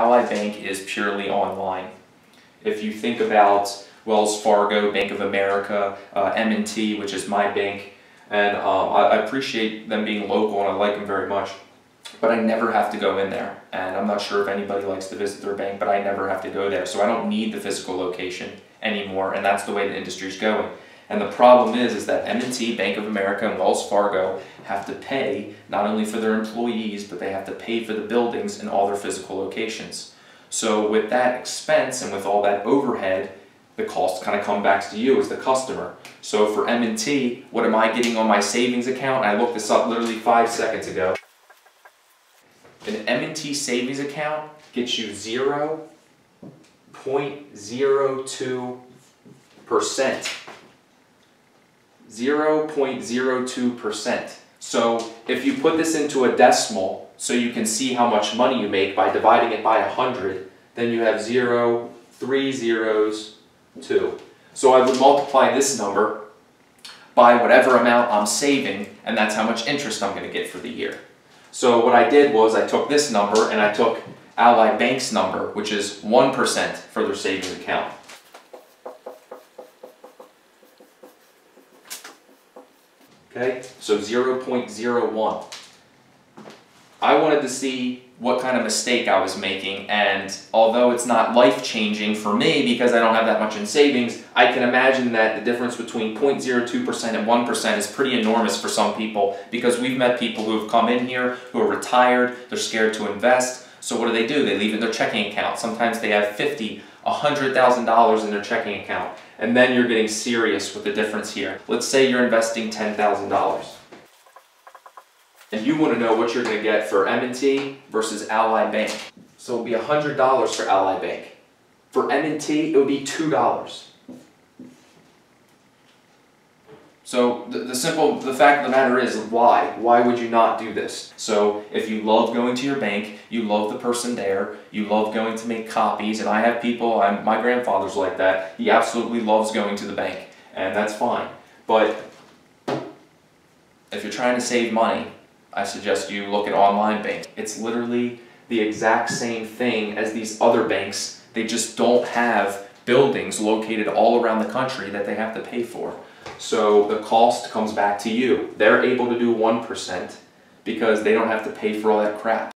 Ally Bank is purely online. If you think about Wells Fargo, Bank of America, M&T, which is my bank, and I appreciate them being local and I like them very much, but I never have to go in there. And I'm not sure if anybody likes to visit their bank, but I never have to go there. So I don't need the physical location anymore, and that's the way the industry's going. And the problem is that M&T, Bank of America, and Wells Fargo have to pay not only for their employees, but they have to pay for the buildings in all their physical locations. So with that expense and with all that overhead, the cost kind of comes back to you as the customer. So for M&T, what am I getting on my savings account? I looked this up literally 5 seconds ago. An M&T savings account gets you 0.02%. 0.02%. So if you put this into a decimal so you can see how much money you make by dividing it by 100, then you have 0.302. So I would multiply this number by whatever amount I'm saving, and that's how much interest I'm going to get for the year. So what I did was I took this number and I took Ally Bank's number, which is 1% for their savings account. Okay, so 0.01. I wanted to see what kind of mistake I was making, and although it's not life-changing for me because I don't have that much in savings, I can imagine that the difference between 0.02% and 1% is pretty enormous for some people, because we've met people who have come in here who are retired, they're scared to invest, so what do? They leave it in their checking account. Sometimes they have $50,000, $100,000 in their checking account, and then you're getting serious with the difference here. Let's say you're investing $10,000. And you want to know what you're going to get for M&T versus Ally Bank. So it would be $100 for Ally Bank. For M&T, it would be $2. So the fact of the matter is, why? Why would you not do this? So if you love going to your bank, you love the person there, you love going to make copies, and I have people, my grandfather's like that, he absolutely loves going to the bank, and that's fine. But if you're trying to save money, I suggest you look at online banking. It's literally the exact same thing as these other banks. They just don't have buildings located all around the country that they have to pay for. So the cost comes back to you. They're able to do 1% because they don't have to pay for all that crap.